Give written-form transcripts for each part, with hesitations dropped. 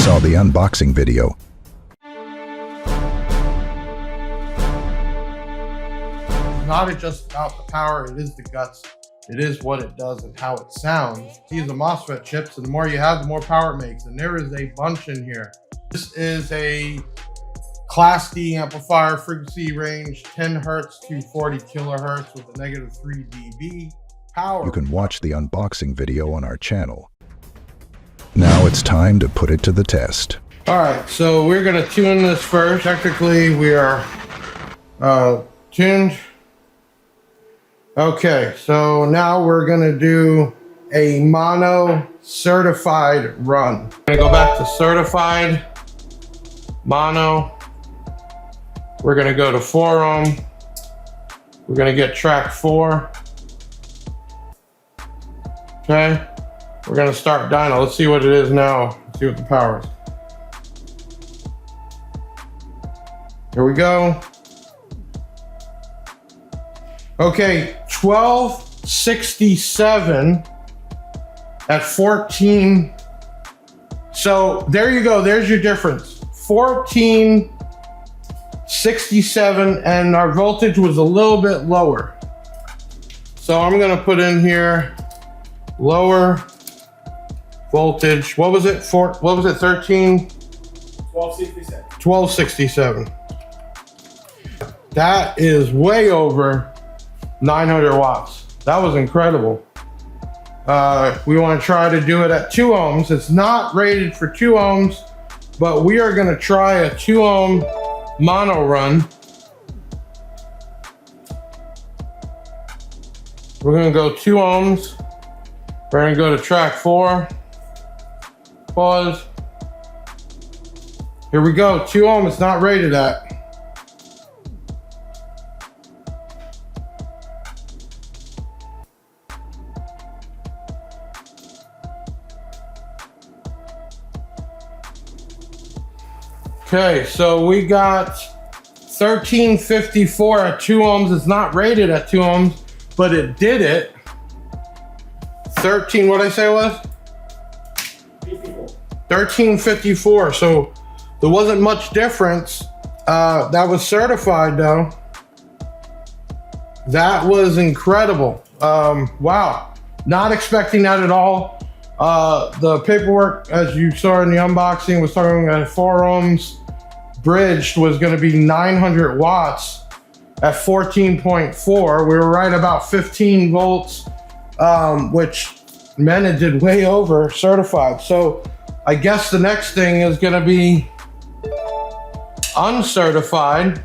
saw the unboxing video. Not just about the power, it is the guts. It is what it does and how it sounds. These are MOSFET chips, and the more you have, the more power it makes. And there is a bunch in here. This is a Class D amplifier, frequency range 10 Hertz to 40 kilohertz with a -3 dB power. You can watch the unboxing video on our channel. Now it's time to put it to the test. All right, so we're gonna tune this first. Technically, we are tuned. Okay, so now we're gonna do a mono certified run. We're gonna go back to certified, mono. We're gonna go to 4 ohm. We're gonna get track 4. Okay, we're gonna start dyno. Let's see what it is now. Let's see what the power is. Here we go. Okay, 1267 at 14. So there you go, there's your difference. 1467, and our voltage was a little bit lower. So I'm gonna put in here lower voltage. What was it? 13? 1267. 1267. That is way over 900 watts. That was incredible. We want to try to do it at 2 ohms. It's not rated for 2 ohms, but we are going to try a 2 ohm mono run. We're going to go 2 ohms. We're going to go to track 4. Pause. Here we go. 2 ohm. It's not rated at. Okay, so we got 1354 at 2 ohms. It's not rated at 2 ohms, but it did it. 13, what did I say it was? 1354, so there wasn't much difference. That was certified though. That was incredible. Wow, not expecting that at all. The paperwork, as you saw in the unboxing, was talking about 4 ohms. Bridged was going to be 900 watts at 14.4. We were right about 15 volts, which meant it did way over certified. So I guess the next thing is going to be uncertified.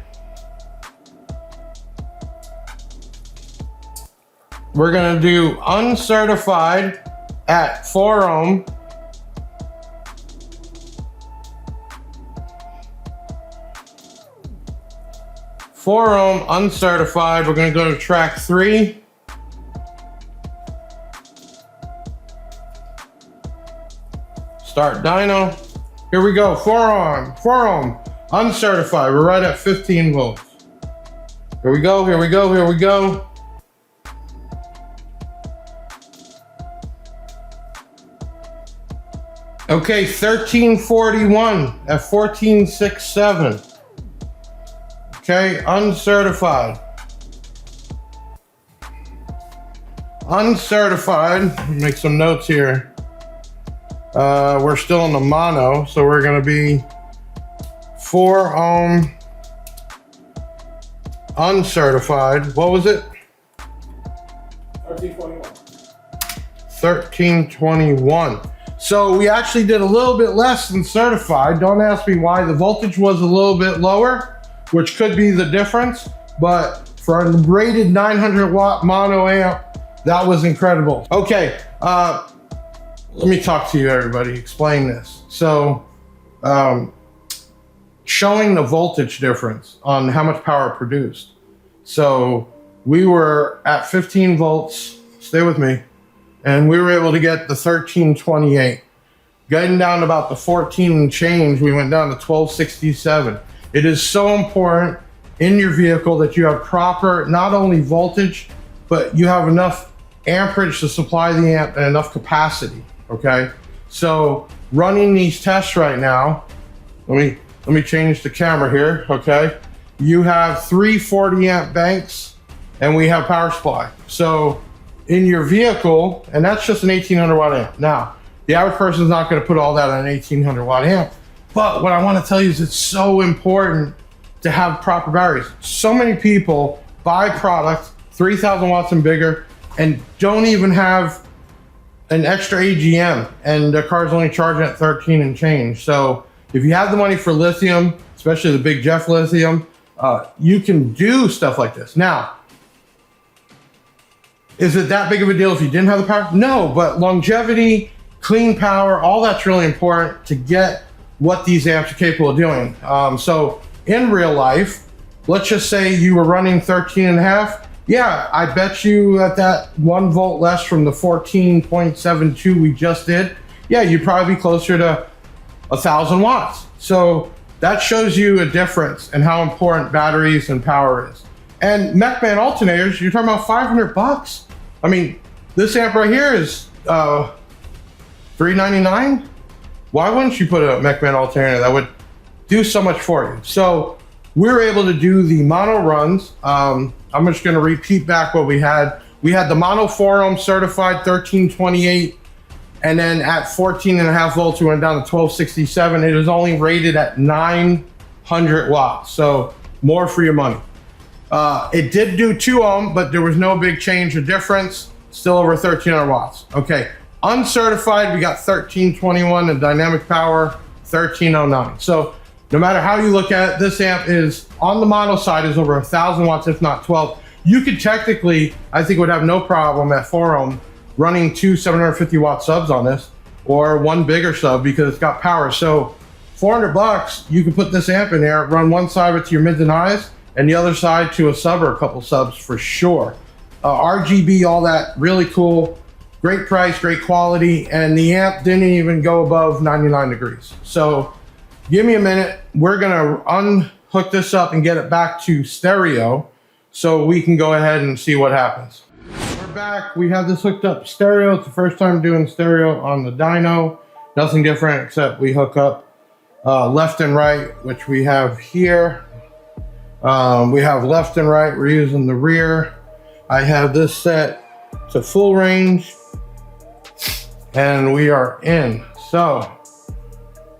We're going to do uncertified at 4 ohm. Four ohm uncertified. We're going to go to track 3. Start dyno. Here we go. 4 ohm uncertified. We're right at 15 volts. Here we go. Here we go. Here we go. Okay, 1341 at 1467. Okay, uncertified. Uncertified, make some notes here. We're still in the mono, so we're gonna be 4 ohm uncertified. What was it? 1321. 1321. So we actually did a little bit less than certified. Don't ask me why. The voltage was a little bit lower, which could be the difference, but for a rated 900 watt mono amp, that was incredible. Okay, let me talk to you, everybody, explain this. So, showing the voltage difference on how much power produced. So we were at 15 volts, stay with me, and we were able to get the 1328. Getting down to about the 14 and change, we went down to 1267. It is so important in your vehicle that you have proper, not only voltage, but you have enough amperage to supply the amp and enough capacity, okay? So running these tests right now. Let me change the camera here, okay? You have 3 40 amp banks and we have power supply. So in your vehicle, and that's just an 1800 watt amp. Now, the average person is not gonna put all that on an 1800 watt amp, but what I wanna tell you is it's so important to have proper batteries. So many people buy product 3000 watts and bigger and don't even have an extra AGM, and the car's only charging at 13 and change. So if you have the money for lithium, especially the Big Jeff lithium, you can do stuff like this. Now, is it that big of a deal if you didn't have the power? No, but longevity, clean power, all that's really important to get what these amps are capable of doing. So in real life, let's just say you were running 13 and a half. Yeah, I bet you at that 1 volt less from the 14.72 we just did, yeah, you'd probably be closer to 1000 watts. So that shows you a difference in how important batteries and power is. And mech band alternators, you're talking about 500 bucks. I mean, this amp right here is $399. Why wouldn't you put a mech band alternator that would do so much for you? So we're able to do the mono runs. I'm just gonna repeat back what we had. We had the mono 4 ohm certified 1328, and then at 14.5 volts, we went down to 1267. It is only rated at 900 watts, so more for your money. It did do 2 ohm, but there was no big change or difference. Still over 1300 watts. Okay, uncertified, we got 1321, and dynamic power 1309. So no matter how you look at it, this amp is on the mono side is over 1000 watts, if not 12. You could technically, I think, would have no problem at 4 ohm running 2 750 watt subs on this, or 1 bigger sub because it's got power. So 400 bucks, you can put this amp in there, run one side of it to your mids and highs, and the other side to a sub or a couple subs for sure. RGB, all that, really cool. Great price, great quality, and the amp didn't even go above 99 degrees. So give me a minute. We're gonna unhook this up and get it back to stereo so we can go ahead and see what happens. We're back. We have this hooked up stereo. It's the first time doing stereo on the Dyno. Nothing different except we hook up left and right, which we have here. We have left and right. We're using the rear. I have this set to full range and we are in. So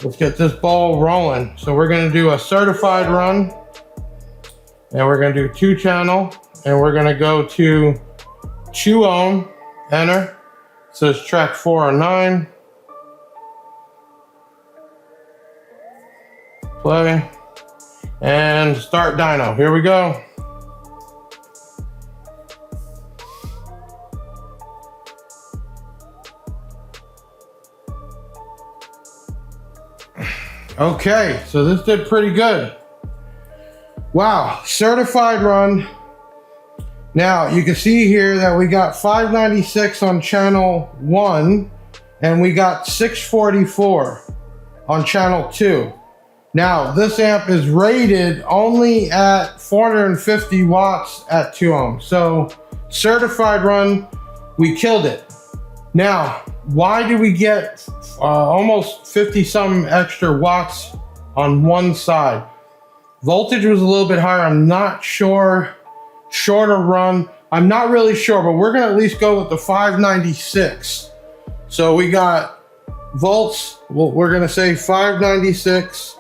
let's get this ball rolling. So we're gonna do a certified run, and we're gonna do 2 channel, and we're gonna go to 2 ohm, enter. It says track 409. Play, and start dyno. Here we go. Okay, so this did pretty good. Wow, certified run. Now you can see here that we got 596 on channel 1 and we got 644 on channel 2. Now this amp is rated only at 450 watts at 2 ohms. So certified run, we killed it. Now, why do we get almost 50 some extra watts on one side? Voltage was a little bit higher. I'm not sure. Shorter run, I'm not really sure, but we're gonna at least go with the 596. So we got volts, well, we're gonna say 596,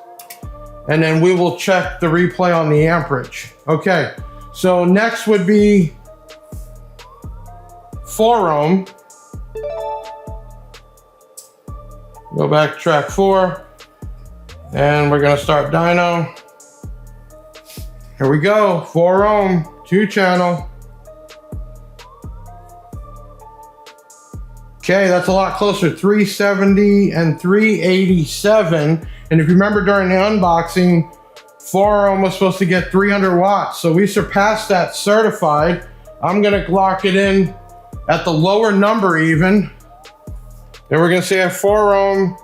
and then we will check the replay on the amperage. Okay, so next would be 4 ohm. Go back to track 4, and we're gonna start dyno. Here we go, 4 ohm, 2 channel. Okay, that's a lot closer, 370 and 387. And if you remember during the unboxing, 4 ohm was supposed to get 300 watts. So we surpassed that certified. I'm gonna lock it in at the lower number even. Then we're gonna say at 4 ohm,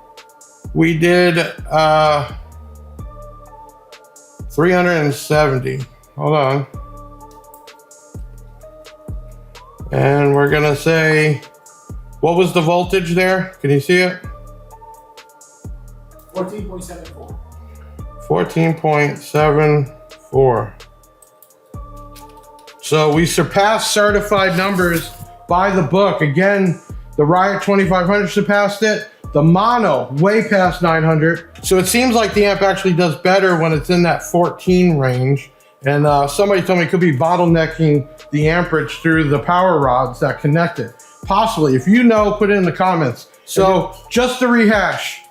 we did 370. Hold on. And we're gonna say, what was the voltage there? Can you see it? 14.74. 14.74. So we surpassed certified numbers by the book. Again, the RIOT1800 surpassed it. The mono way past 900. So it seems like the amp actually does better when it's in that 14 range. And somebody told me it could be bottlenecking the amperage through the power rods that connect it. Possibly. If you know, put it in the comments. So just to rehash,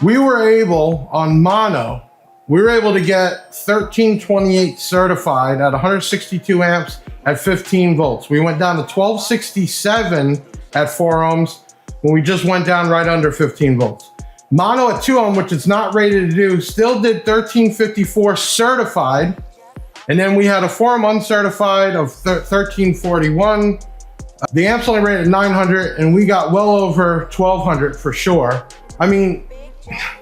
we were able, on mono, we were able to get 1328 certified at 162 amps at 15 volts. We went down to 1267 at 4 ohms when we just went down right under 15 volts. Mono at 2 ohm, which it's not rated to do, still did 1354 certified. And then we had a 4 ohm uncertified of 1341. The amp's only rated 900 and we got well over 1200 for sure. I mean,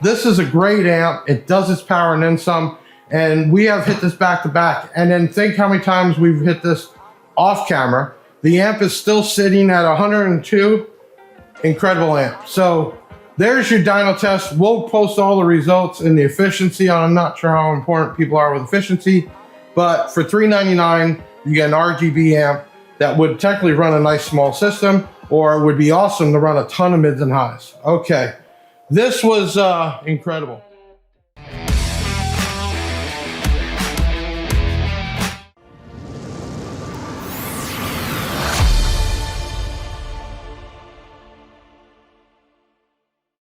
this is a great amp. It does its power and then some. And we have hit this back to back. And then think how many times we've hit this off camera. The amp is still sitting at 102. Incredible amp. So there's your dyno test. We'll post all the results and the efficiency. I'm not sure how important people are with efficiency, but for $399, you get an RGB amp that would technically run a nice small system, or it would be awesome to run a ton of mids and highs. Okay, this was incredible.